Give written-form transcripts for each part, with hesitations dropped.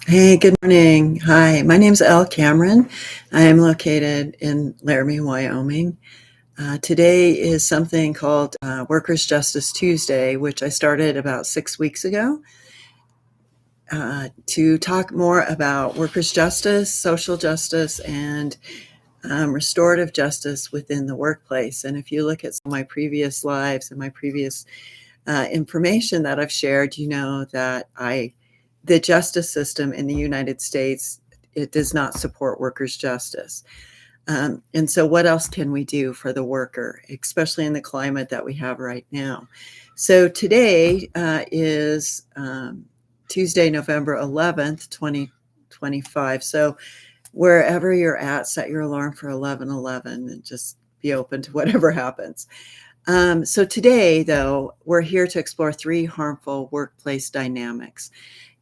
Hey, good morning. Hi, my name's Elle Cameron. I am located in Laramie, Wyoming. Today is something called Workers' Justice Tuesday, which I started about 6 weeks ago to talk more about workers' justice, social justice, and restorative justice within the workplace. And if you look at some of my previous lives and my previous information that I've shared, you know that the justice system in the United States, it does not support workers' justice. And so what else can we do for the worker, especially in the climate that we have right now? So today is Tuesday, November 11th, 2025. So wherever you're at, set your alarm for 11:11 and just be open to whatever happens. So today, though, we're here to explore three harmful workplace dynamics: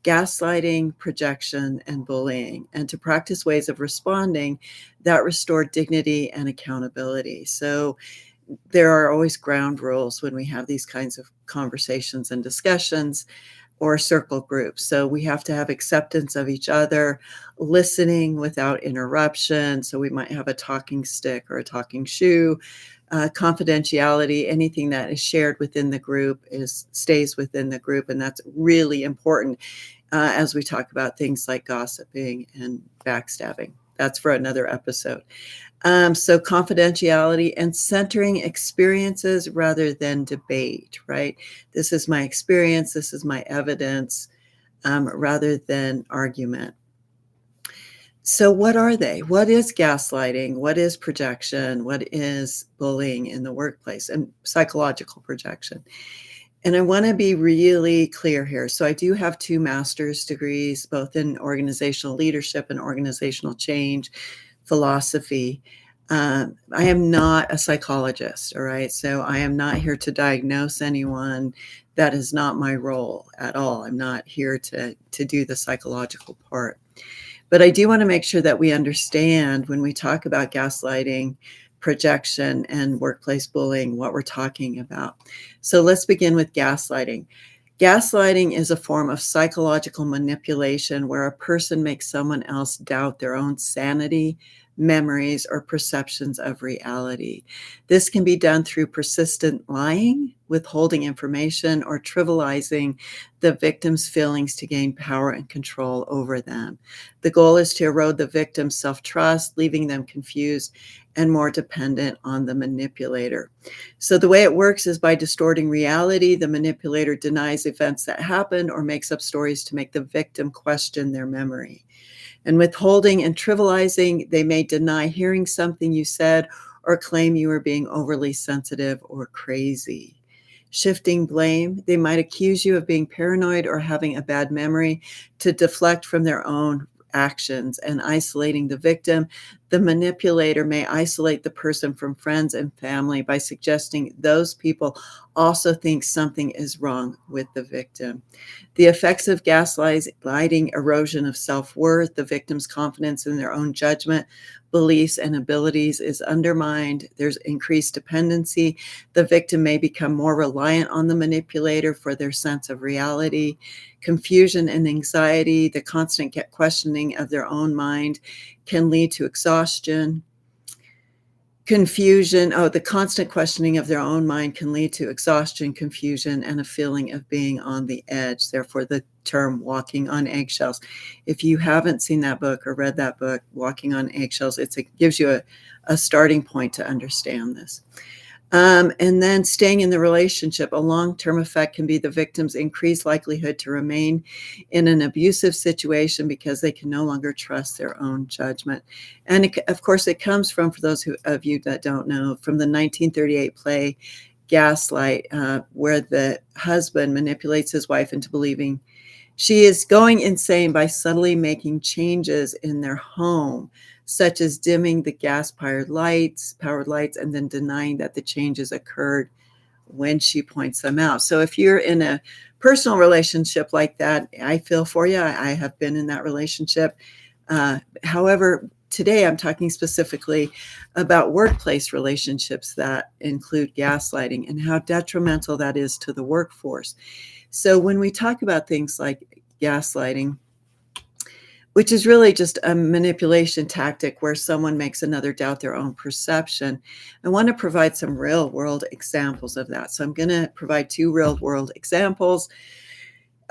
gaslighting, projection, and bullying, and to practice ways of responding that restore dignity and accountability. So there are always ground rules when we have these kinds of conversations and discussions or circle groups. So we have to have acceptance of each other, listening without interruption. So we might have a talking stick or a talking shoe. Confidentiality, anything that is shared within the group stays within the group, and that's really important as we talk about things like gossiping and backstabbing. That's for another episode. So confidentiality and centering experiences rather than debate, right? This is my experience, this is my evidence, rather than argument. So what are they? What is gaslighting? What is projection? What is bullying in the workplace and psychological projection? And I want to be really clear here. So I do have 2 master's degrees, both in organizational leadership and organizational change philosophy. I am not a psychologist, all right? So I am not here to diagnose anyone. That is not my role at all. I'm not here to do the psychological part. But I do want to make sure that we understand when we talk about gaslighting, projection, and workplace bullying, what we're talking about. So let's begin with gaslighting. Gaslighting is a form of psychological manipulation where a person makes someone else doubt their own sanity, memories, or perceptions of reality. This can be done through persistent lying, withholding information, or trivializing the victim's feelings to gain power and control over them. The goal is to erode the victim's self-trust, leaving them confused and more dependent on the manipulator. So the way it works is by distorting reality. The manipulator denies events that happened or makes up stories to make the victim question their memory. And withholding and trivializing, they may deny hearing something you said or claim you are being overly sensitive or crazy. Shifting blame, they might accuse you of being paranoid or having a bad memory to deflect from their own actions. And isolating the victim, the manipulator may isolate the person from friends and family by suggesting those people also think something is wrong with the victim. The effects of gaslighting: erosion of self-worth. The victim's confidence in their own judgment, beliefs, and abilities is undermined. There's increased dependency. The victim may become more reliant on the manipulator for their sense of reality. Confusion and anxiety. The constant questioning of their own mind can lead to exhaustion. The constant questioning of their own mind can lead to exhaustion, confusion, and a feeling of being on the edge. Therefore, the term walking on eggshells. If you haven't seen that book or read that book, Walking on Eggshells, it gives you a starting point to understand this. And then staying in the relationship. A long-term effect can be the victim's increased likelihood to remain in an abusive situation because they can no longer trust their own judgment. And of course, it comes from, for those of you that don't know, from the 1938 play Gaslight, where the husband manipulates his wife into believing she is going insane by subtly making changes in their home, such as dimming the gas-powered lights, and then denying that the changes occurred when she points them out. So if you're in a personal relationship like that, I feel for you. I have been in that relationship. However, today I'm talking specifically about workplace relationships that include gaslighting and how detrimental that is to the workforce. So when we talk about things like gaslighting, which is really just a manipulation tactic where someone makes another doubt their own perception. I want to provide some real world examples of that. So I'm going to provide 2 real world examples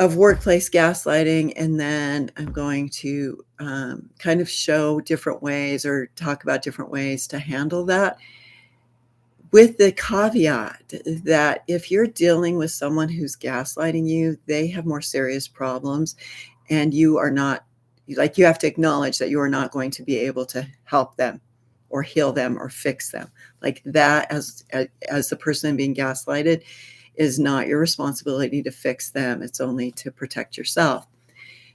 of workplace gaslighting, and then I'm going to kind of show different ways or talk about different ways to handle that, with the caveat that if you're dealing with someone who's gaslighting you, they have more serious problems, and you are not, like, you have to acknowledge that you are not going to be able to help them or heal them or fix them. Like, that, as the person being gaslighted, is not your responsibility to fix them. It's only to protect yourself.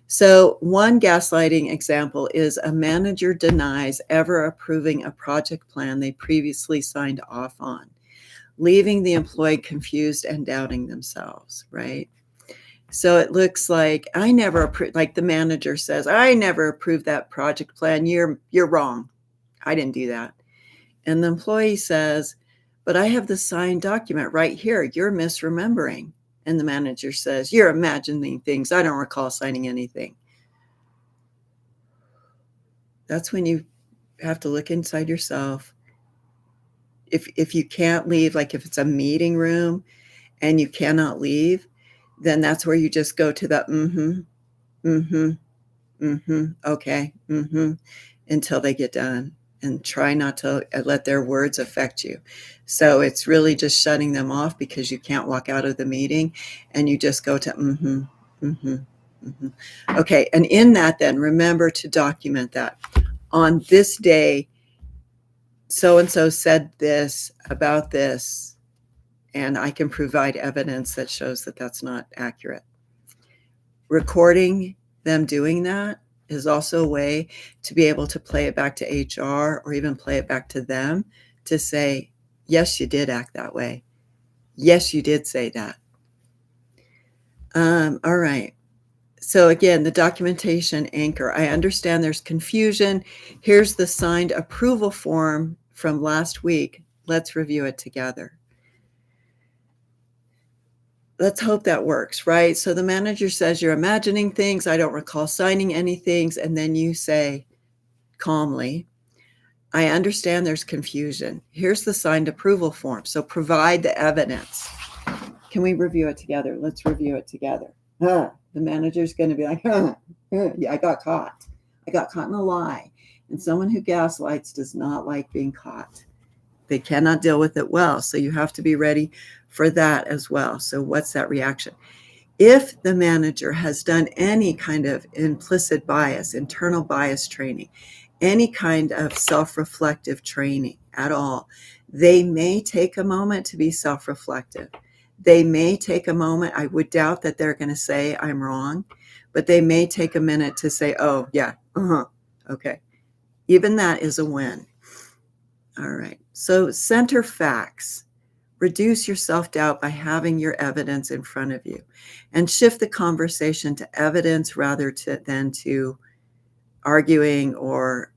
So one gaslighting example is a manager denies ever approving a project plan they previously signed off on, leaving the employee confused and doubting themselves, right? So it looks like, I never approved, like the manager says, I never approved that project plan. You're wrong. I didn't do that. And the employee says, but I have the signed document right here. You're misremembering. And the manager says, you're imagining things. I don't recall signing anything. That's when you have to look inside yourself. If you can't leave, like if it's a meeting room and you cannot leave, then that's where you just go to the okay, until they get done, and try not to let their words affect you. So it's really just shutting them off because you can't walk out of the meeting, and you just go to Okay, and in that, then remember to document that. On this day, so-and-so said this about this, and I can provide evidence that shows that that's not accurate. Recording them doing that is also a way to be able to play it back to HR or even play it back to them to say, yes, you did act that way. Yes, you did say that. All right. So again, the documentation anchor. I understand there's confusion. Here's the signed approval form from last week. Let's review it together. Let's hope that works, right? So the manager says, you're imagining things. I don't recall signing anything. And then you say calmly, I understand there's confusion. Here's the signed approval form. So provide the evidence. Can we review it together? Let's review it together. The manager's going to be like, yeah, I got caught. I got caught in a lie. And someone who gaslights does not like being caught. They cannot deal with it well. So you have to be ready for that as well. So what's that reaction? If the manager has done any kind of implicit bias, internal bias training, any kind of self-reflective training at all, they may take a moment to be self-reflective. They may take a moment. I would doubt that they're going to say, I'm wrong, but they may take a minute to say, oh, yeah, okay. Even that is a win. All right. So center facts. Reduce your self-doubt by having your evidence in front of you, and shift the conversation to evidence rather than to arguing or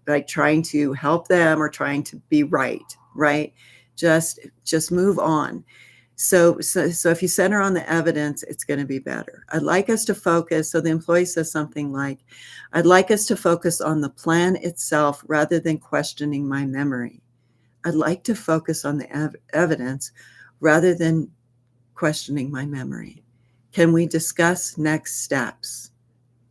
like trying to help them or trying to be right? Just move on. So if you center on the evidence, it's going to be better. I'd like us to focus. So the employee says something like, I'd like us to focus on the plan itself rather than questioning my memory. I'd like to focus on the evidence rather than questioning my memory. Can we discuss next steps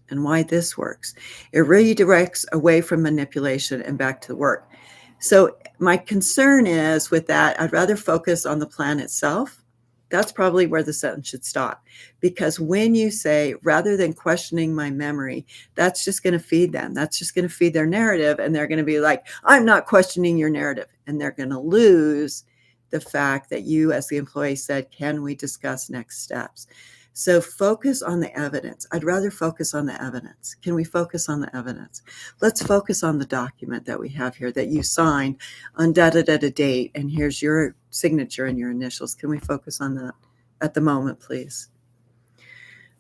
and why this works? It redirects away from manipulation and back to work. So my concern is with that, I'd rather focus on the plan itself. That's probably where the sentence should stop. Because when you say, rather than questioning my memory, that's just going to feed them. That's just going to feed their narrative. And they're going to be like, I'm not questioning your narrative. And they're going to lose the fact that you, as the employee, said, can we discuss next steps? So focus on the evidence. I'd rather focus on the evidence. Can we focus on the evidence? Let's focus on the document that we have here that you signed on da-da-da-da date, and here's your signature and your initials. Can we focus on that at the moment, please?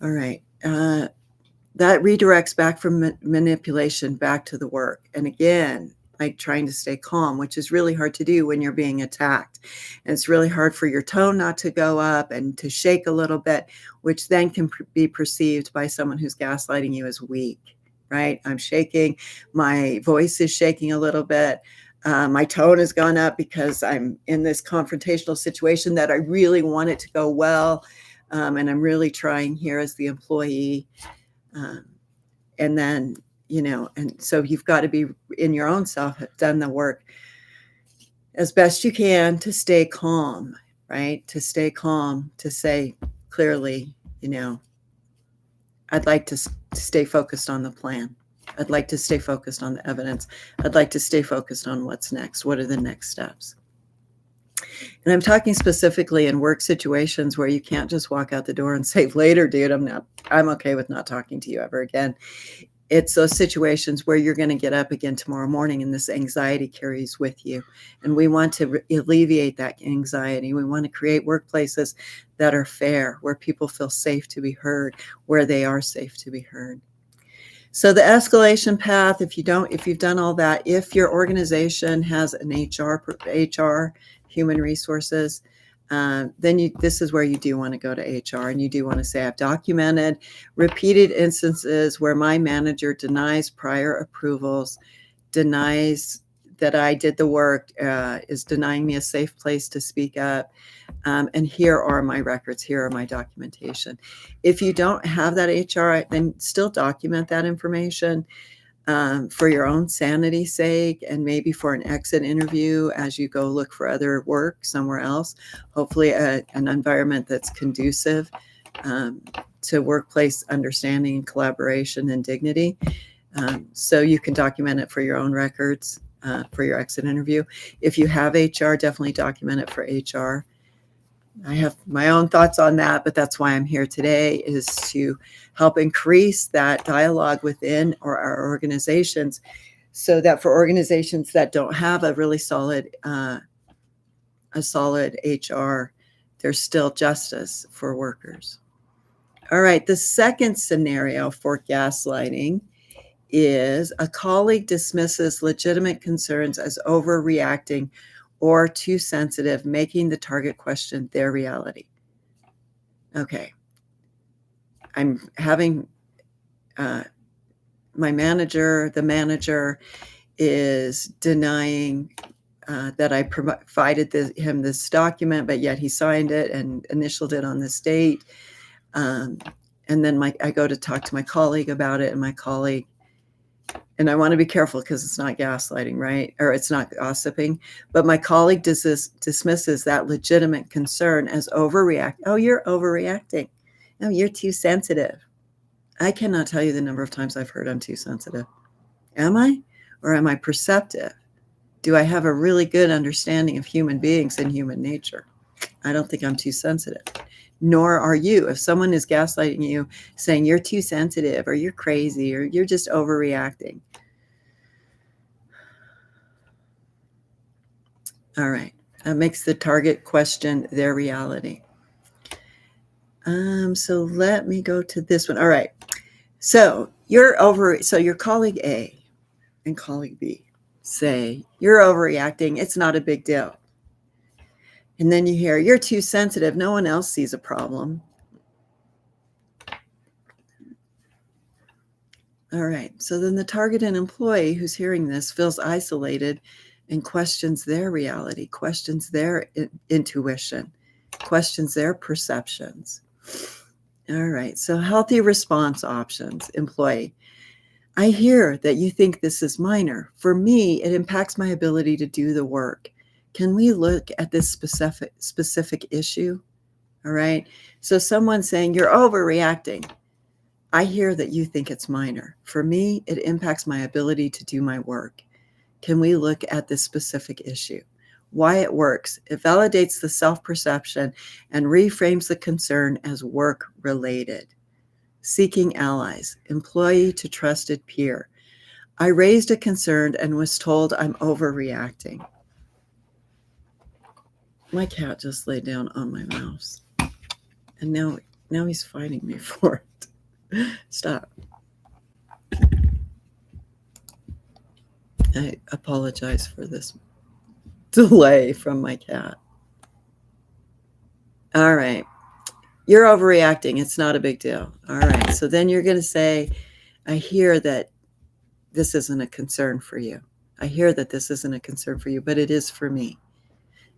All right. That redirects back from manipulation back to the work. And again, like trying to stay calm, which is really hard to do when you're being attacked. And it's really hard for your tone not to go up and to shake a little bit, which then can be perceived by someone who's gaslighting you as weak. right? I'm shaking. My voice is shaking a little bit. My tone has gone up because I'm in this confrontational situation that I really want it to go well. And I'm really trying here as the employee. Um, and then, and so you've got to be in your own self, have done the work as best you can to stay calm, right? To stay calm, to say clearly, I'd like to stay focused on the plan. I'd like to stay focused on the evidence. I'd like to stay focused on what's next. What are the next steps? And I'm talking specifically in work situations where you can't just walk out the door and say, later, dude, I'm okay with not talking to you ever again. It's those situations where you're going to get up again tomorrow morning and this anxiety carries with you. And we want to alleviate that anxiety. We want to create workplaces that are fair, where people feel safe to be heard, where they are safe to be heard. So the escalation path, if you've done all that, if your organization has an HR, human resources, then this is where you do want to go to HR, and you do want to say, I've documented repeated instances where my manager denies prior approvals, denies that I did the work, is denying me a safe place to speak up. And here are my records. Here are my documentation. If you don't have that HR, then still document that information for your own sanity's sake, and maybe for an exit interview as you go look for other work somewhere else. Hopefully an environment that's conducive to workplace understanding, collaboration, and dignity. So you can document it for your own records for your exit interview. If you have HR, definitely document it for HR. I have my own thoughts on that, but that's why I'm here today, is to help increase that dialogue within our organizations, so that for organizations that don't have a really solid HR, there's still justice for workers. All right, the second scenario for gaslighting is a colleague dismisses legitimate concerns as overreacting or too sensitive, making the target question their reality. Okay. I'm having the manager is denying that I provided him this document, but yet he signed it and initialed it on this date. And then I go to talk to my colleague about it, and my colleague, and I want to be careful because it's not gaslighting, right? Or it's not gossiping. But my colleague dismisses that legitimate concern as overreact. Oh, you're overreacting. Oh, you're too sensitive. I cannot tell you the number of times I've heard I'm too sensitive. Am I? Or am I perceptive? Do I have a really good understanding of human beings and human nature? I don't think I'm too sensitive. Nor are you. If someone is gaslighting you, saying you're too sensitive, or you're crazy, or you're just overreacting. All right. That makes the target question their reality. So let me go to this one. All right. So your colleague A and colleague B say, you're overreacting. It's not a big deal. And then you hear, you're too sensitive. No one else sees a problem. All right. So then the targeted employee who's hearing this feels isolated and questions their reality, questions their intuition, questions their perceptions. All right. So healthy response options. Employee, I hear that you think this is minor. For me, it impacts my ability to do the work. Can we look at this specific issue? All right. So someone's saying you're overreacting. I hear that you think it's minor. For me, it impacts my ability to do my work. Can we look at this specific issue? Why it works. It validates the self-perception and reframes the concern as work-related. Seeking allies. Employee to trusted peer. I raised a concern and was told I'm overreacting. My cat just laid down on my mouse. And now he's fighting me for it. Stop. I apologize for this delay from my cat. All right. You're overreacting. It's not a big deal. All right. So then you're going to say, I hear that this isn't a concern for you. I hear that this isn't a concern for you, but it is for me.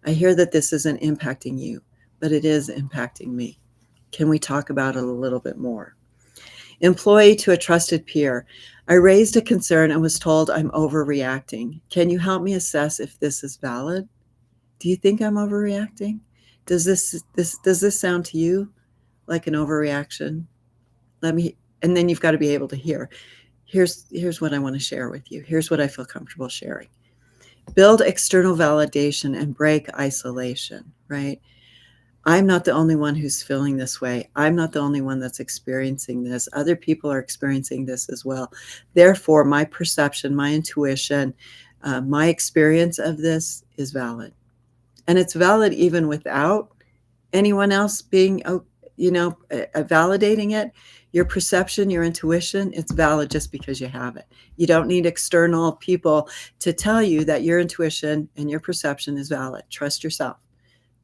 I hear that this isn't impacting you, but it is impacting me. Can we talk about it a little bit more? Employee to a trusted peer. I raised a concern and was told I'm overreacting. Can you help me assess if this is valid? Do you think I'm overreacting? Does this sound to you like an overreaction? And then you've got to be able to hear. Here's what I want to share with you. Here's what I feel comfortable sharing. Build external validation and break isolation, right? I'm not the only one who's feeling this way. I'm not the only one that's experiencing this. Other people are experiencing this as well. Therefore, my perception, my intuition, my experience of this is valid. And it's valid even without anyone else being, validating it. Your perception, your intuition, it's valid just because you have it. You don't need external people to tell you that your intuition and your perception is valid. Trust yourself.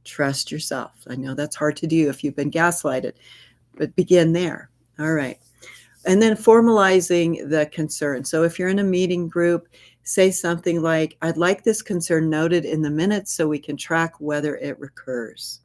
Trust yourself. I know that's hard to do if you've been gaslighted, but begin there. All right. And then formalizing the concern. So if you're in a meeting group, say something like, I'd like this concern noted in the minutes so we can track whether it recurs.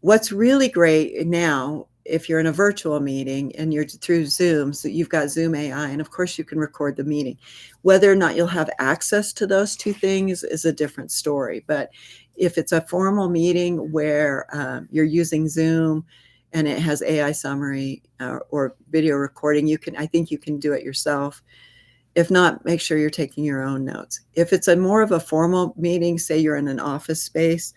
What's really great now, if you're in a virtual meeting and you're through Zoom, so you've got Zoom AI, and of course you can record the meeting. Whether or not you'll have access to those two things is a different story. But if it's a formal meeting where you're using Zoom and it has AI summary or video recording, I think you can do it yourself. If not, make sure you're taking your own notes. If it's a more of a formal meeting, say you're in an office space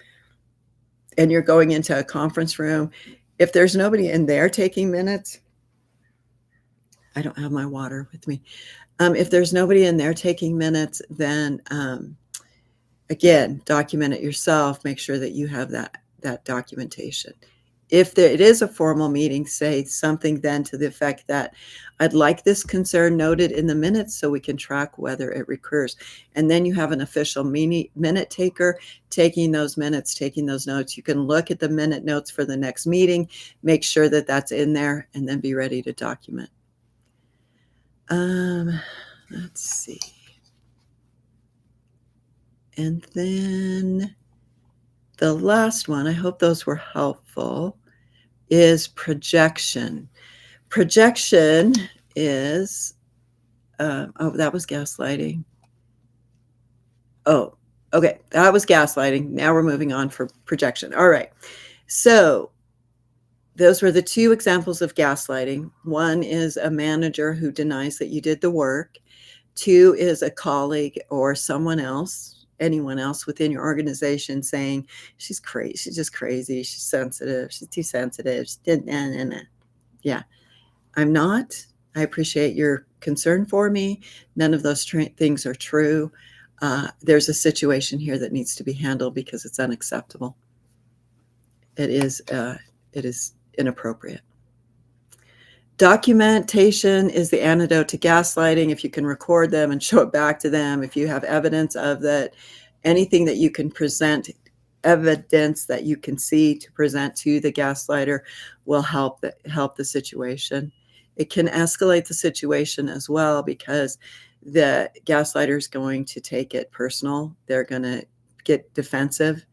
and you're going into a conference room, if there's nobody in there taking minutes, I don't have my water with me. If there's nobody in there taking minutes, then again, document it yourself. Make sure that you have that documentation. If it is a formal meeting, say something then to the effect that I'd like this concern noted in the minutes so we can track whether it recurs. And then you have an official minute taker taking those minutes, taking those notes. You can look at the minute notes for the next meeting, make sure that that's in there, and then be ready to document. Let's see. And then the last one, I hope those were helpful, is projection. Projection is, that was gaslighting. Oh, okay, that was gaslighting. Now we're moving on for projection. All right. So those were the two examples of gaslighting. One is a manager who denies that you did the work. Two is a colleague or someone else, anyone else within your organization saying, she's crazy, she's just crazy, she's sensitive, she's too sensitive, she did, nah. Yeah, I'm not. I appreciate your concern for me. None of those things are true. There's a situation here that needs to be handled because it's unacceptable. It is inappropriate. Documentation is the antidote to gaslighting. If you can record them and show it back to them, if you have evidence of that, anything that you can present, evidence that you can see to present to the gaslighter will help the situation. It can escalate the situation as well because the gaslighter is going to take it personal. They're going to get defensive.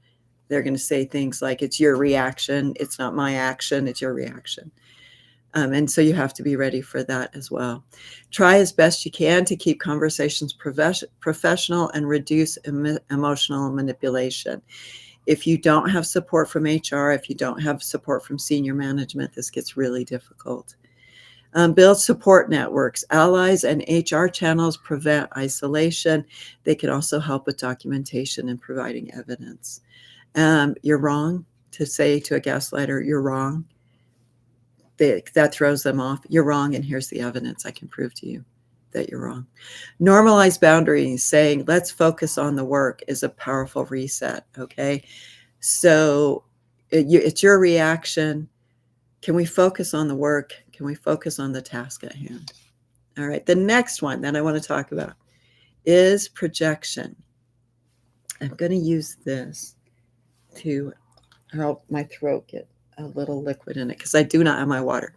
They're going to say things like, it's your reaction. It's not my action. It's your reaction. And so you have to be ready for that as well. Try as best you can to keep conversations professional and reduce emotional manipulation. If you don't have support from HR, if you don't have support from senior management, this gets really difficult. Build support networks. Allies and HR channels prevent isolation. They can also help with documentation and providing evidence. You're wrong to say to a gaslighter, you're wrong. That throws them off. You're wrong, and here's the evidence. I can prove to you that you're wrong. Normalize boundaries. Saying, let's focus on the work is a powerful reset, okay? So it's your reaction. Can we focus on the work? Can we focus on the task at hand? All right, the next one that I want to talk about is projection. I'm going to use this to help my throat get a little liquid in it because I do not have my water.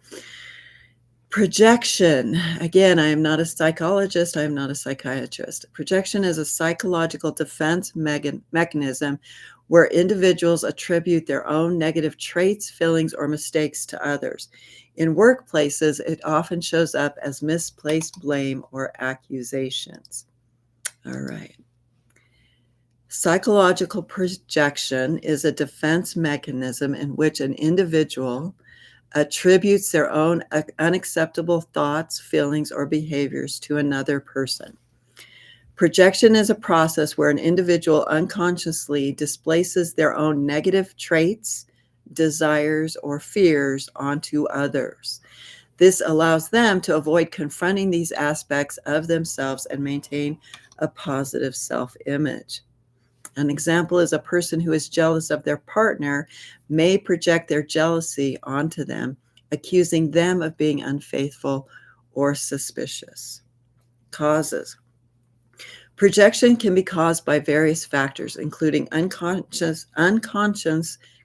Projection. Again, I am not a psychologist. I am not a psychiatrist. Projection is a psychological defense mechanism where individuals attribute their own negative traits, feelings, or mistakes to others. In workplaces, it often shows up as misplaced blame or accusations. All right. Psychological projection is a defense mechanism in which an individual attributes their own unacceptable thoughts, feelings, or behaviors to another person. Projection is a process where an individual unconsciously displaces their own negative traits, desires, or fears onto others. This allows them to avoid confronting these aspects of themselves and maintain a positive self-image. An example is a person who is jealous of their partner may project their jealousy onto them, accusing them of being unfaithful or suspicious. Causes. Projection can be caused by various factors, including unconscious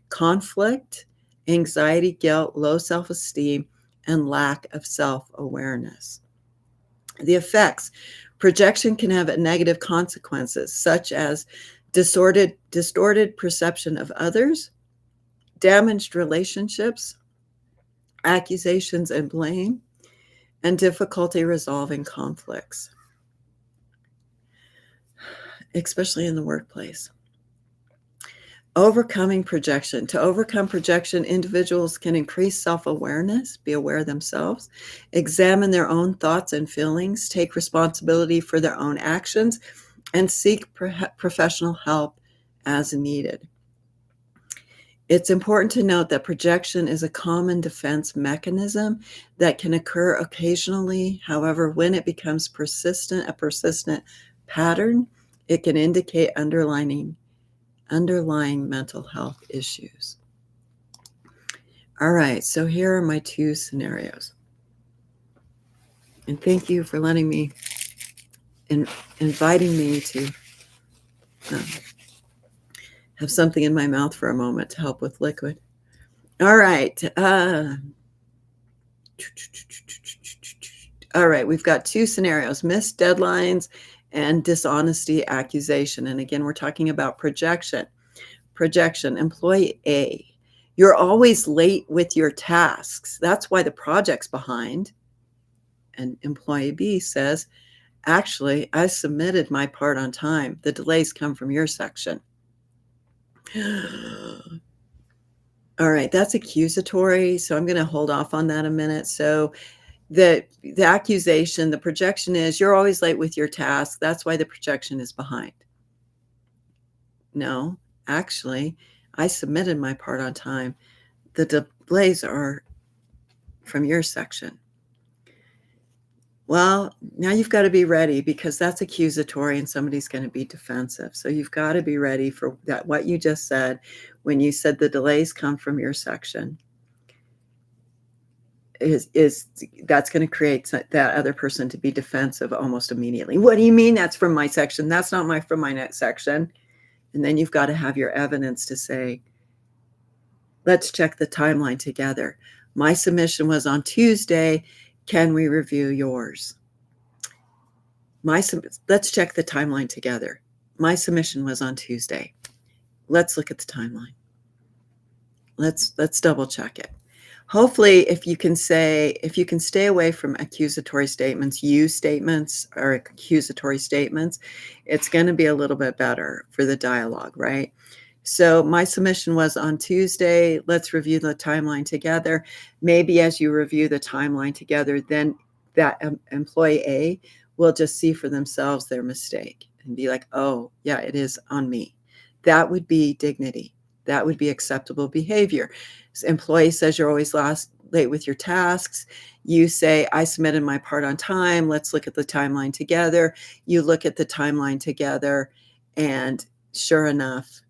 conflict, anxiety, guilt, low self-esteem, and lack of self-awareness. The effects. Projection can have negative consequences, such as distorted perception of others, damaged relationships, accusations and blame, and difficulty resolving conflicts, especially in the workplace. Overcoming projection. To overcome projection, individuals can increase self-awareness, be aware of themselves, examine their own thoughts and feelings, take responsibility for their own actions, and seek professional help as needed. It's important to note that projection is a common defense mechanism that can occur occasionally. However, when it becomes a persistent pattern, it can indicate underlying mental health issues. All right, so here are my two scenarios. And thank you for letting me, inviting me to have something in my mouth for a moment to help with liquid. All right. All right, we've got two scenarios, missed deadlines and dishonesty accusation. And again, we're talking about projection. Projection, employee A. You're always late with your tasks. That's why the project's behind. And employee B says, actually, I submitted my part on time. The delays come from your section. All right, that's accusatory. So I'm going to hold off on that a minute. So the accusation, the projection is you're always late with your task. That's why the projection is behind. No, actually, I submitted my part on time. The delays are from your section. Well, now you've got to be ready because that's accusatory and somebody's going to be defensive. So you've got to be ready for that. What you just said when you said the delays come from your section is that's going to create that other person to be defensive almost immediately. What do you mean that's from my section? That's not from my next section. And then you've got to have your evidence to say, let's check the timeline together. My submission was on Tuesday. Can we review yours? Let's check the timeline together. My submission was on Tuesday. Let's look at the timeline. Let's double check it. Hopefully, if you can stay away from accusatory statements, use statements or accusatory statements, it's going to be a little bit better for the dialogue, right? So my submission was on Tuesday. Let's review the timeline together. Maybe as you review the timeline together, then that employee A will just see for themselves their mistake and be like, oh, yeah, it is on me. That would be dignity. That would be acceptable behavior. Employee says you're always late with your tasks. You say, I submitted my part on time. Let's look at the timeline together. You look at the timeline together, and sure enough,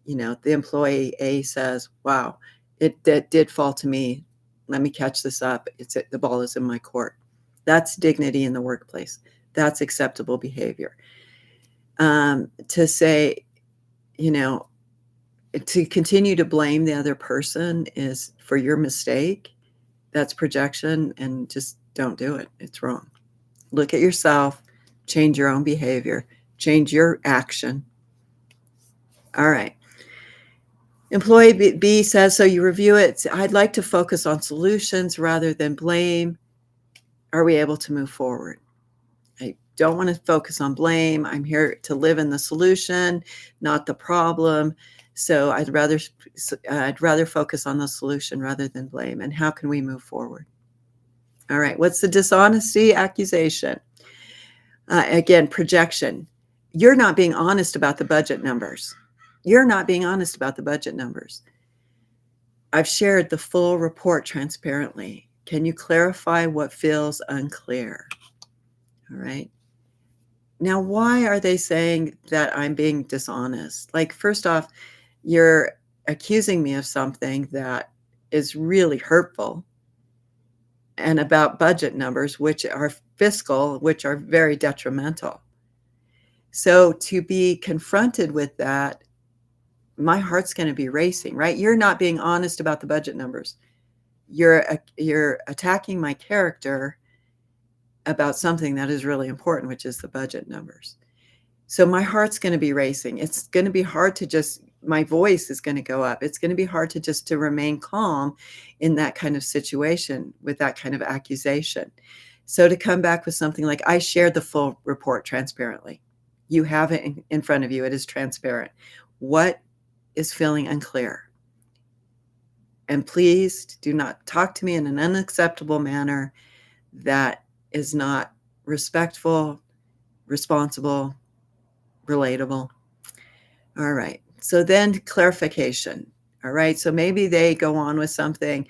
the employee A says, wow, it did fall to me. Let me catch this up. The ball is in my court. That's dignity in the workplace. That's acceptable behavior. To say, to continue to blame the other person is for your mistake. That's projection, and just don't do it. It's wrong. Look at yourself, change your own behavior, change your action. All right. Employee B says, so you review it. I'd like to focus on solutions rather than blame. Are we able to move forward? I don't want to focus on blame. I'm here to live in the solution, not the problem. So I'd rather focus on the solution rather than blame. And how can we move forward? All right. What's the dishonesty accusation? Again, projection. You're not being honest about the budget numbers. You're not being honest about the budget numbers. I've shared the full report transparently. Can you clarify what feels unclear? All right. Now, why are they saying that I'm being dishonest? Like, first off, you're accusing me of something that is really hurtful and about budget numbers, which are fiscal, which are very detrimental. So to be confronted with that, my heart's going to be racing, right? You're not being honest about the budget numbers. You're attacking my character about something that is really important, which is the budget numbers. So my heart's going to be racing. It's going to be hard to just, my voice is going to go up. It's going to be hard to remain calm in that kind of situation with that kind of accusation. So to come back with something like, I shared the full report transparently. You have it in front of you. It is transparent. What is feeling unclear? And please do not talk to me in an unacceptable manner that is not respectful, responsible, relatable. All right. So then clarification. All right. So maybe they go on with something.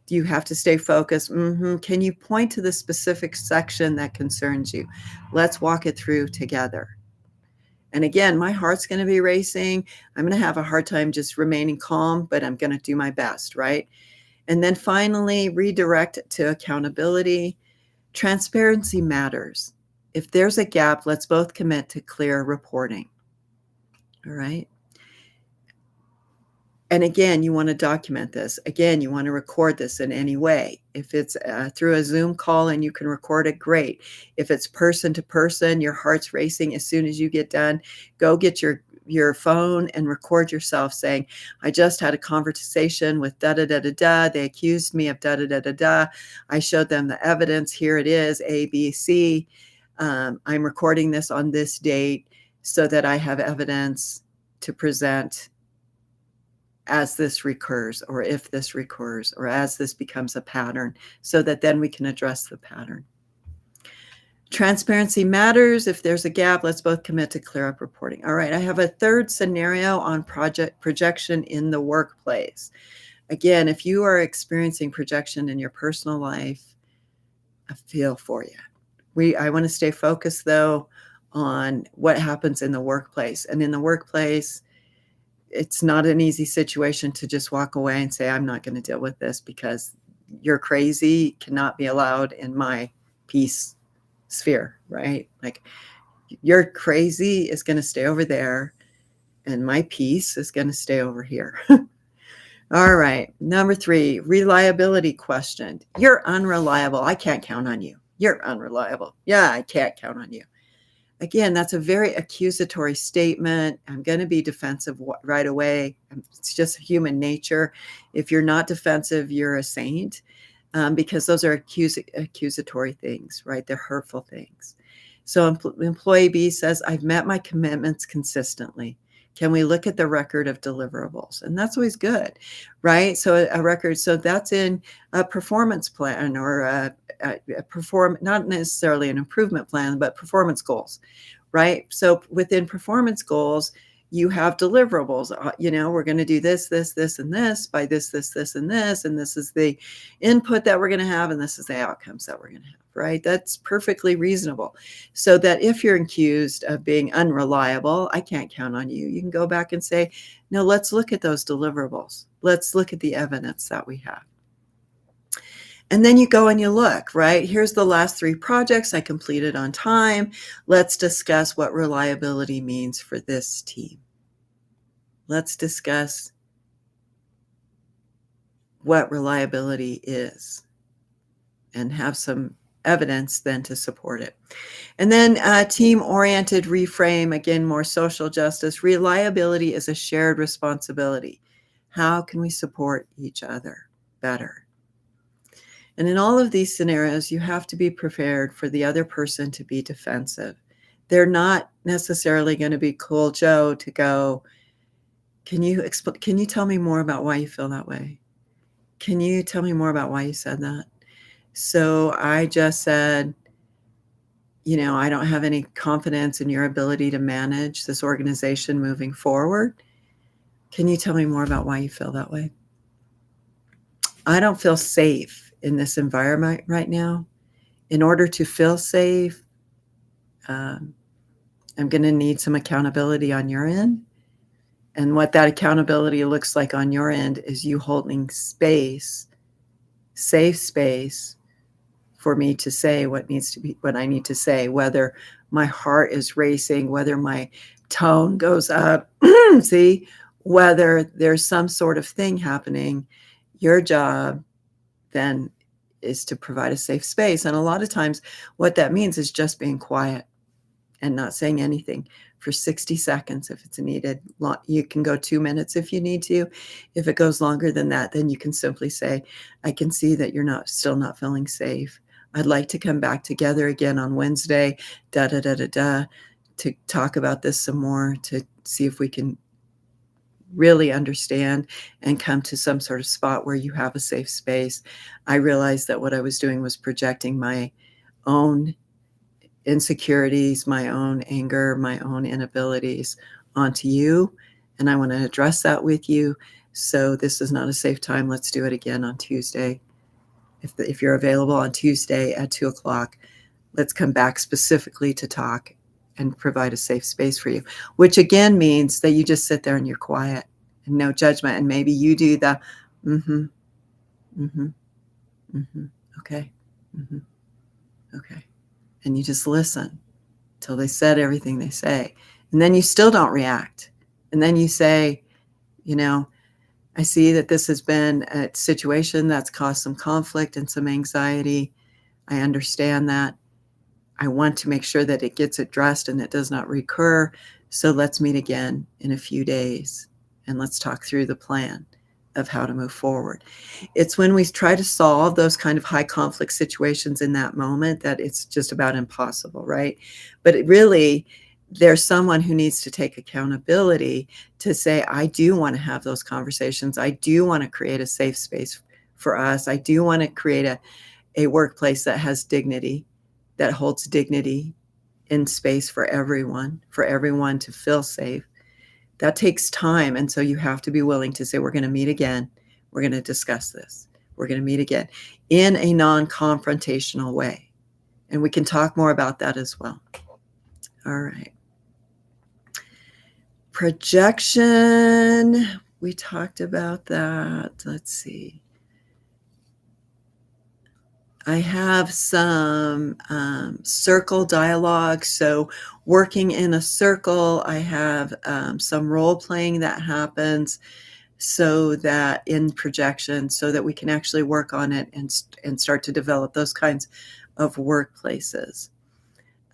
You have to stay focused. Can you point to the specific section that concerns you? Let's walk it through together. And again, my heart's going to be racing. I'm going to have a hard time just remaining calm, but I'm going to do my best, right? And then finally, redirect to accountability. Transparency matters. If there's a gap, let's both commit to clear reporting. All right. And again, you want to document this. Again, you want to record this in any way. If it's through a Zoom call and you can record it, great. If it's person to person, your heart's racing as soon as you get done, go get your phone and record yourself saying, I just had a conversation with da-da-da-da-da. They accused me of da-da-da-da-da. I showed them the evidence. Here it is, A, B, C. I'm recording this on this date so that I have evidence to present as this recurs, or if this recurs, or as this becomes a pattern, so that then we can address the pattern. Transparency matters. If there's a gap, let's both commit to clear up reporting. All right, I have a third scenario on projection in the workplace. Again, if you are experiencing projection in your personal life, I feel for you. I want to stay focused, though, on what happens in the workplace. And in the workplace, it's not an easy situation to just walk away and say, I'm not going to deal with this because you're crazy, cannot be allowed in my peace sphere, right? Like, you're crazy is going to stay over there and my peace is going to stay over here. All right. Number 3, reliability question. You're unreliable. I can't count on you. You're unreliable. Yeah, I can't count on you. Again, that's a very accusatory statement. I'm going to be defensive right away. It's just human nature. If you're not defensive, you're a saint, because those are accusatory things, right? They're hurtful things. So employee B says, I've met my commitments consistently. Can we look at the record of deliverables? And that's always good, right? So a record, so that's in a performance plan or not necessarily an improvement plan, but performance goals, right? So within performance goals, you have deliverables. We're going to do this, this, this, and this by this, this, this, and this. And this is the input that we're going to have. And this is the outcomes that we're going to have, right? That's perfectly reasonable. So that if you're accused of being unreliable, I can't count on you. You can go back and say, no, let's look at those deliverables. Let's look at the evidence that we have. And then you go and you look, right? Here's the last 3 projects I completed on time. Let's discuss what reliability means for this team. Let's discuss what reliability is. and have some evidence then to support it. And then team-oriented reframe, again, more social justice. Reliability is a shared responsibility. How can we support each other better? And in all of these scenarios, you have to be prepared for the other person to be defensive. They're not necessarily going to be cool Joe to go, can you tell me more about why you feel that way? Can you tell me more about why you said that? So I just said, I don't have any confidence in your ability to manage this organization moving forward. Can you tell me more about why you feel that way? I don't feel safe in this environment right now. In order to feel safe, I'm going to need some accountability on your end. And what that accountability looks like on your end is you holding space, safe space, for me to say what I need to say, whether my heart is racing, whether my tone goes up, see, whether there's some sort of thing happening. Your job then is to provide a safe space. And a lot of times what that means is just being quiet and not saying anything for 60 seconds if it's needed. You can go 2 minutes if you need to. If it goes longer than that, then you can simply say, I can see that you're still not feeling safe. I'd like to come back together again on Wednesday, to talk about this some more, to see if we can really understand and come to some sort of spot where you have a safe space. I realized that what I was doing was projecting my own insecurities, my own anger, my own inabilities onto you. And I want to address that with you. So this is not a safe time. Let's do it again on Tuesday. If you're available on Tuesday at 2:00, let's come back specifically to talk and provide a safe space for you, which again means that you just sit there and you're quiet and no judgment. And maybe you do the, mm-hmm, mm-hmm, mm-hmm, okay, mm-hmm, okay. And you just listen till they said everything they say. And then you still don't react. And then you say, I see that this has been a situation that's caused some conflict and some anxiety. I understand that. I want to make sure that it gets addressed and it does not recur. So let's meet again in a few days and let's talk through the plan of how to move forward. It's when we try to solve those kind of high conflict situations in that moment that it's just about impossible, right? But there's someone who needs to take accountability to say, I do want to have those conversations. I do want to create a safe space for us. I do want to create a workplace that has dignity, that holds dignity in space for everyone to feel safe. That takes time. And so you have to be willing to say, we're going to meet again. We're going to discuss this. We're going to meet again in a non-confrontational way. And we can talk more about that as well. All right. Projection. We talked about that. Let's see. I have some circle dialogue. So working in a circle, I have some role playing that happens so that in projection, so that we can actually work on it and start to develop those kinds of workplaces.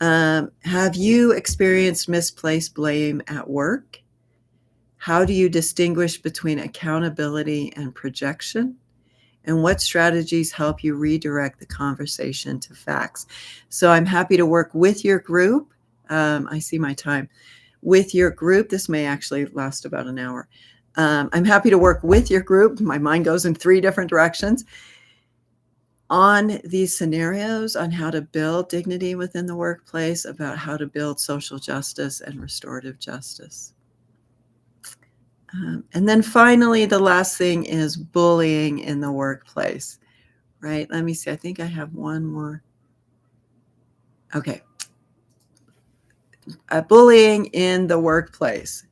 Have you experienced misplaced blame at work? How do you distinguish between accountability and projection? And what strategies help you redirect the conversation to facts? So I'm happy to work with your group. I see my time. With your group, this may actually last about an hour. I'm happy to work with your group. My mind goes in 3 different directions on these scenarios on how to build dignity within the workplace, about how to build social justice and restorative justice. And then finally, the last thing is bullying in the workplace, right? Let me see. I think I have one more. Okay. Bullying in the workplace.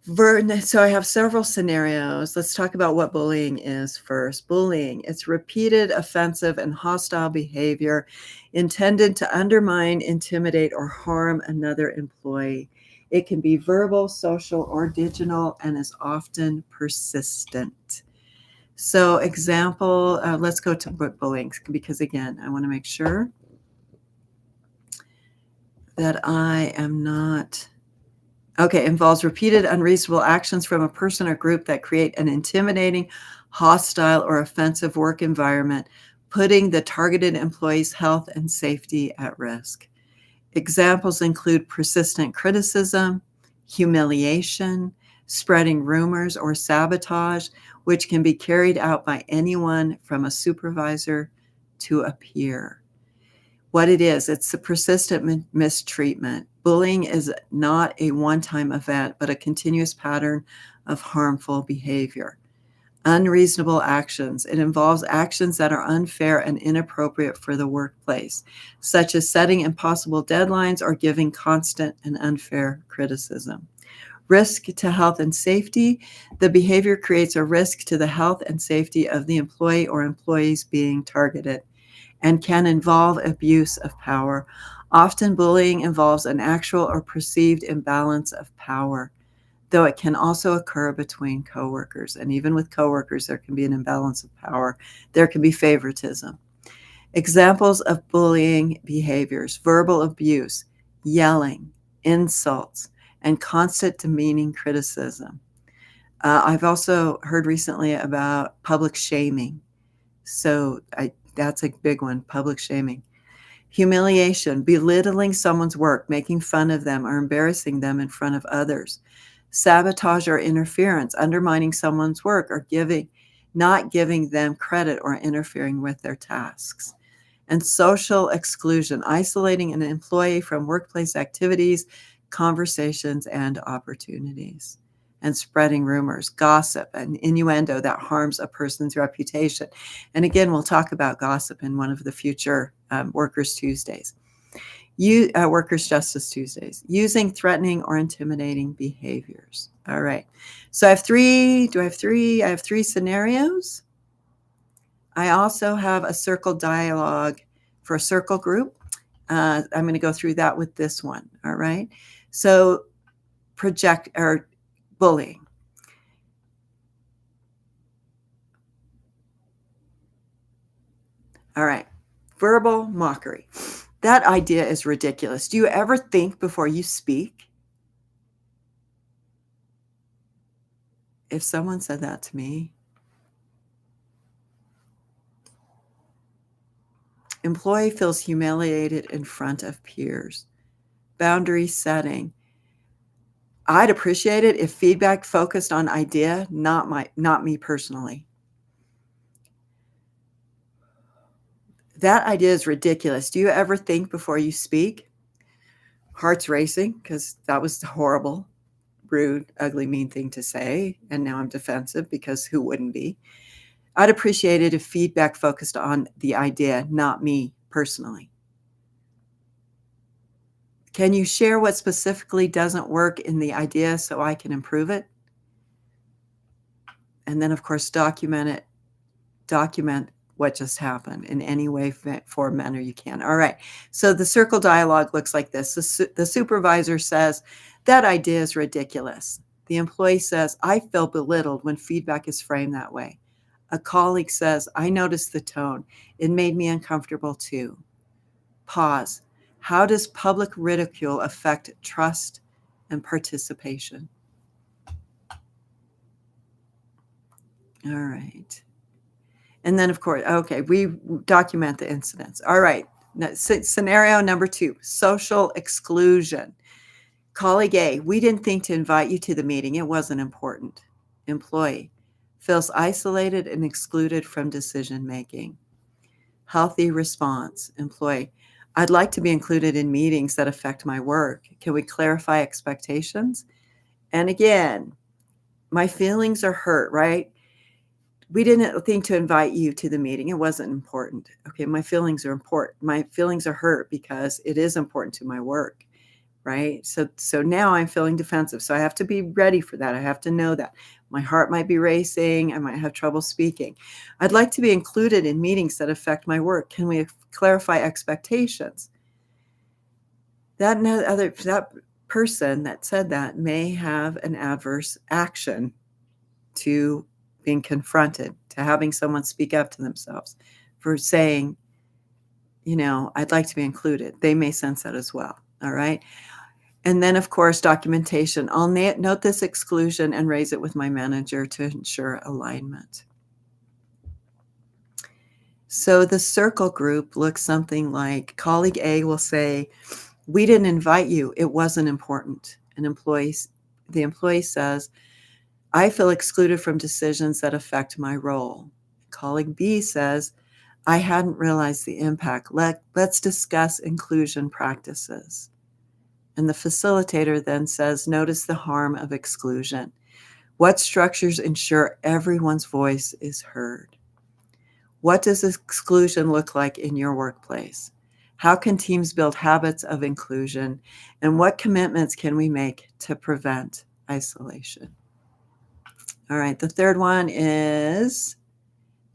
So I have several scenarios. Let's talk about what bullying is first. Bullying, it's repeated offensive and hostile behavior intended to undermine, intimidate, or harm another employee. It can be verbal, social, or digital, and is often persistent. So example, let's go to bullying, because again, I want to make sure that I am not. Okay, involves repeated unreasonable actions from a person or group that create an intimidating, hostile, or offensive work environment, putting the targeted employee's health and safety at risk. Examples include persistent criticism, humiliation, spreading rumors, or sabotage, which can be carried out by anyone from a supervisor to a peer. What it is, it's the persistent mistreatment. Bullying is not a one-time event, but a continuous pattern of harmful behavior. Unreasonable actions. It involves actions that are unfair and inappropriate for the workplace, such as setting impossible deadlines or giving constant and unfair criticism. Risk to health and safety. The behavior creates a risk to the health and safety of the employee or employees being targeted and can involve abuse of power. Often bullying involves an actual or perceived imbalance of power, though it can also occur between coworkers. And even with coworkers, there can be an imbalance of power. There can be favoritism. Examples of bullying behaviors: verbal abuse, yelling, insults, and constant demeaning criticism. I've also heard recently about public shaming. So that's a big one, public shaming. Humiliation, belittling someone's work, making fun of them or embarrassing them in front of others. Sabotage or interference, undermining someone's work or not giving them credit or interfering with their tasks. And social exclusion, isolating an employee from workplace activities, conversations, and opportunities. And spreading rumors, gossip, and innuendo that harms a person's reputation. And again, we'll talk about gossip in one of the future Workers' Tuesdays. Workers' Justice Tuesdays. Using threatening or intimidating behaviors. All right. So I have three. Do I have three? I have three scenarios. I also have a circle dialogue for a circle group. I'm going to go through that with this one. All right. So bullying. All right. Verbal mockery. That idea is ridiculous. Do you ever think before you speak? If someone said that to me, employee feels humiliated in front of peers. Boundary setting. I'd appreciate it if feedback focused on idea, not me personally. That idea is ridiculous. Do you ever think before you speak? Heart's racing, because that was horrible, rude, ugly, mean thing to say. And now I'm defensive because who wouldn't be? I'd appreciate it if feedback focused on the idea, not me personally. Can you share what specifically doesn't work in the idea so I can improve it? And then, of course, document it. Document what just happened in any way, form, manner you can. All right. So the circle dialogue looks like this. The supervisor says, that idea is ridiculous. The employee says, I feel belittled when feedback is framed that way. A colleague says, I noticed the tone. It made me uncomfortable too. Pause. How does public ridicule affect trust and participation? All right. And then, of course, okay, we document the incidents. All right. Now, scenario number 2, social exclusion. Colleague A, we didn't think to invite you to the meeting. It wasn't important. Employee feels isolated and excluded from decision making. Healthy response. Employee, I'd like to be included in meetings that affect my work. Can we clarify expectations? And again, my feelings are hurt, right? We didn't think to invite you to the meeting. It wasn't important. Okay, my feelings are important. My feelings are hurt because it is important to my work, right? So now I'm feeling defensive. So I have to be ready for that. I have to know that. My heart might be racing. I might have trouble speaking. I'd like to be included in meetings that affect my work. Can we clarify expectations? That person that said that may have an adverse action to being confronted to having someone speak up to themselves, for saying, I'd like to be included. They may sense that as well. All right. And then, of course, documentation. I'll note this exclusion and raise it with my manager to ensure alignment. So the circle group looks something like colleague A will say, we didn't invite you. It wasn't important. The employee says, I feel excluded from decisions that affect my role. Colleague B says, I hadn't realized the impact. Let's discuss inclusion practices. And the facilitator then says, notice the harm of exclusion. What structures ensure everyone's voice is heard? What does exclusion look like in your workplace? How can teams build habits of inclusion? And what commitments can we make to prevent isolation? All right, the third one is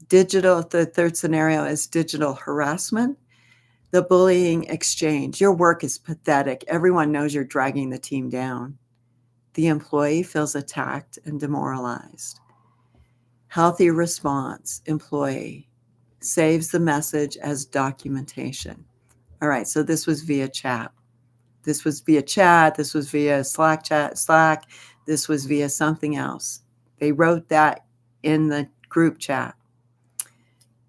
the third scenario is digital harassment. The bullying exchange. Your work is pathetic. Everyone knows you're dragging the team down. The employee feels attacked and demoralized. Healthy response. Employee saves the message as documentation. All right, so this was via chat. This was via chat. This was via Slack. This was via something else. They wrote that in the group chat.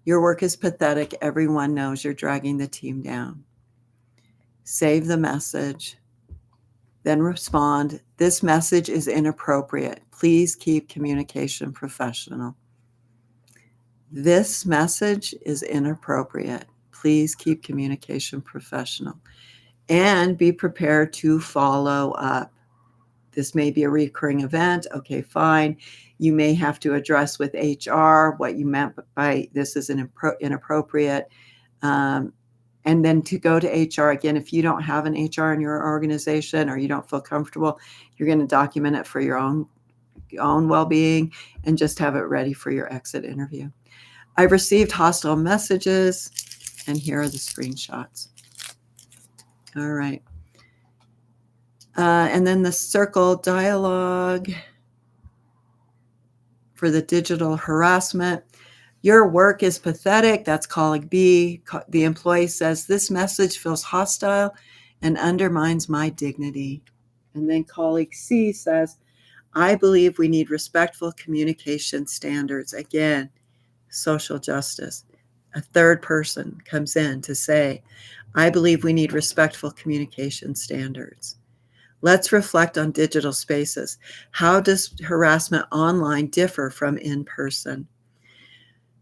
Your work is pathetic. Everyone knows you're dragging the team down. Save the message. Then respond. This message is inappropriate. Please keep communication professional. This message is inappropriate. Please keep communication professional. And be prepared to follow up. This may be a recurring event. Okay, fine. You may have to address with HR what you meant by this is inappropriate. And then to go to HR, again, if you don't have an HR in your organization or you don't feel comfortable, you're going to document it for your own well-being and just have it ready for your exit interview. I've received hostile messages, and here are the screenshots. All right. And then the circle dialogue for the digital harassment. Your work is pathetic. That's colleague B. The employee says, this message feels hostile and undermines my dignity. And then colleague C says, I believe we need respectful communication standards. Again, social justice. A third person comes in to say, I believe we need respectful communication standards. Let's reflect on digital spaces. How does harassment online differ from in person?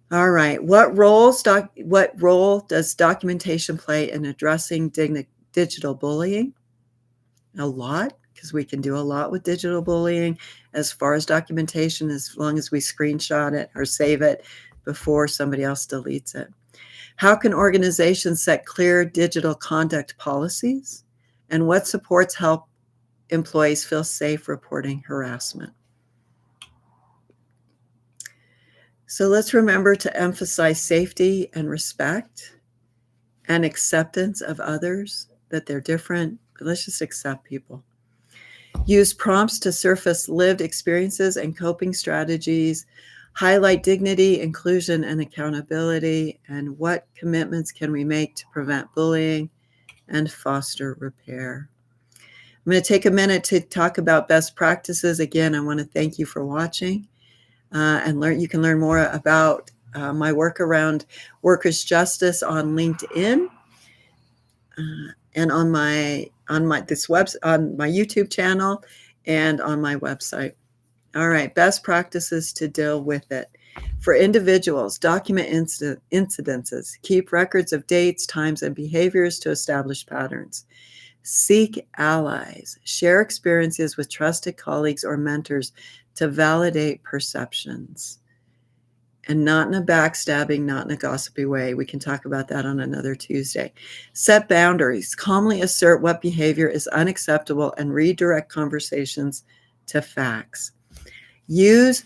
All right. What role does documentation play in addressing digital bullying? A lot, because we can do a lot with digital bullying as far as documentation, as long as we screenshot it or save it before somebody else deletes it. How can organizations set clear digital conduct policies? And what supports help employees feel safe reporting harassment? So let's remember to emphasize safety and respect and acceptance of others, that they're different, but let's just accept people. Use prompts to surface lived experiences and coping strategies. Highlight dignity, inclusion, and accountability, and what commitments can we make to prevent bullying and foster repair. I'm going to take a minute to talk about best practices. Again, I want to thank you for watching and learn. You can learn more about my work around workers' justice on LinkedIn and on my YouTube channel and on my website. All right, best practices to deal with it. For individuals, document incidences. Keep records of dates, times, and behaviors to establish patterns. Seek allies. Share experiences with trusted colleagues or mentors to validate perceptions. And not in a backstabbing, not in a gossipy way. We can talk about that on another Tuesday. Set boundaries. Calmly assert what behavior is unacceptable and redirect conversations to facts. Use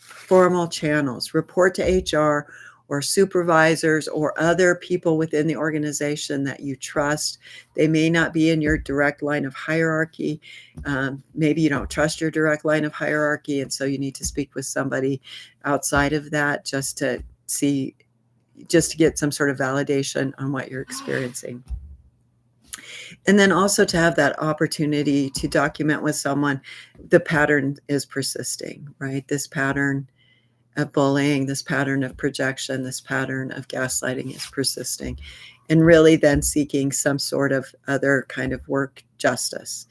formal channels. Report to HR or supervisors or other people within the organization that you trust. They may not be in your direct line of hierarchy. Maybe you don't trust your direct line of hierarchy, and so you need to speak with somebody outside of that just to get some sort of validation on what you're experiencing. And then also to have that opportunity to document with someone, the pattern is persisting, right? This pattern of bullying, this pattern of projection, this pattern of gaslighting is persisting, and really then seeking some sort of other kind of work justice.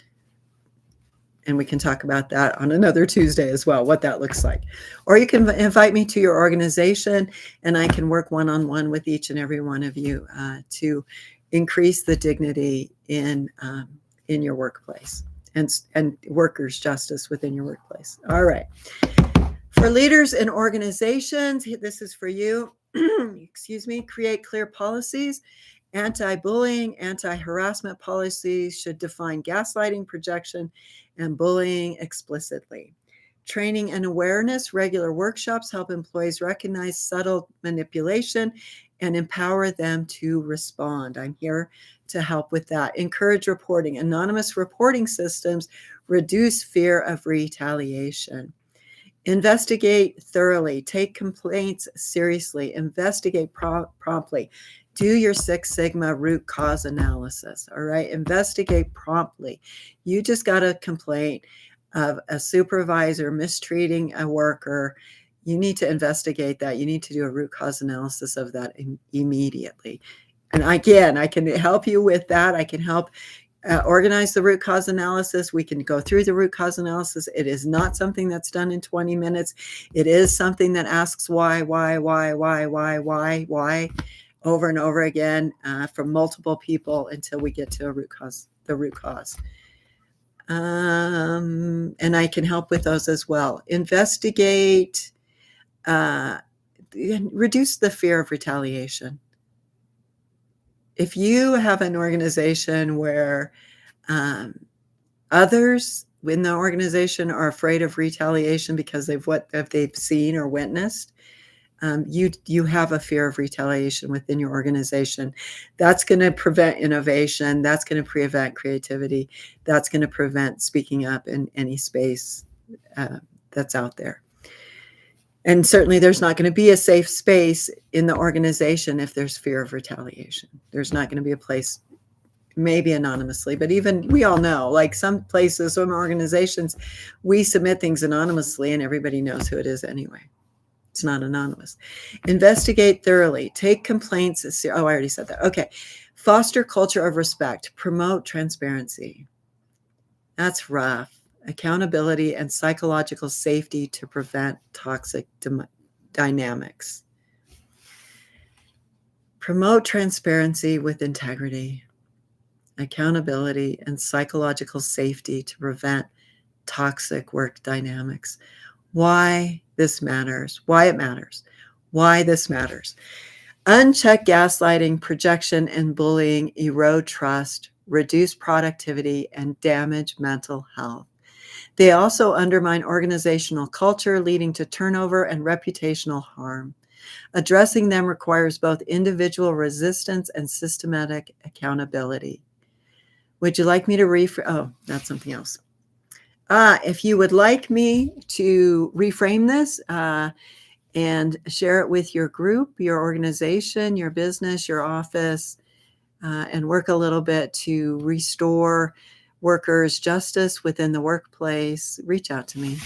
And we can talk about that on another Tuesday as well, what that looks like. Or you can invite me to your organization, and I can work one-on-one with each and every one of you to increase the dignity in your workplace and workers' justice within your workplace. All right. For leaders and organizations, this is for you. Excuse me. Create clear policies. Anti-bullying, anti-harassment policies should define gaslighting, projection, and bullying explicitly. Training and awareness, regular workshops help employees recognize subtle manipulation and empower them to respond. I'm here to help with that. Encourage reporting. Anonymous reporting systems reduce fear of retaliation. Investigate thoroughly. Take complaints seriously. Investigate promptly. Do your Six Sigma root cause analysis. All right. Investigate promptly. You just got a complaint of a supervisor mistreating a worker. You need to investigate that. You need to do a root cause analysis of that immediately. And again, I can help you with that. I can help organize the root cause analysis. We can go through the root cause analysis. It is not something that's done in 20 minutes. It is something that asks why, over and over again from multiple people until we get to the root cause. And I can help with those as well. Investigate, reduce the fear of retaliation. If you have an organization where others in the organization are afraid of retaliation because of what they've seen or witnessed, you have a fear of retaliation within your organization. That's going to prevent innovation. That's going to prevent creativity. That's going to prevent speaking up in any space that's out there. And certainly there's not going to be a safe space in the organization if there's fear of retaliation. There's not going to be a place, maybe anonymously, but even we all know, like some places, some organizations, we submit things anonymously and everybody knows who it is anyway. It's not anonymous. Investigate thoroughly. Take complaints. I already said that. Okay. Foster culture of respect. Promote transparency. That's rough. Accountability and psychological safety to prevent toxic dynamics. Promote transparency with integrity, accountability, and psychological safety to prevent toxic work dynamics. Why this matters, why it matters, why this matters. Unchecked gaslighting, projection, and bullying erode trust, reduce productivity, and damage mental health. They also undermine organizational culture, leading to turnover and reputational harm. Addressing them requires both individual resistance and systematic accountability. Would you like me to oh, that's something else. If you would like me to reframe this and share it with your group, your organization, your business, your office, and work a little bit to restore workers' justice within the workplace, reach out to me.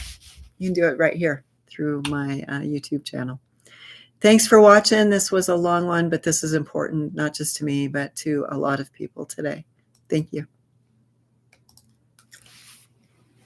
You can do it right here through my YouTube channel. Thanks for watching. This was a long one, but this is important, not just to me, but to a lot of people today. Thank you.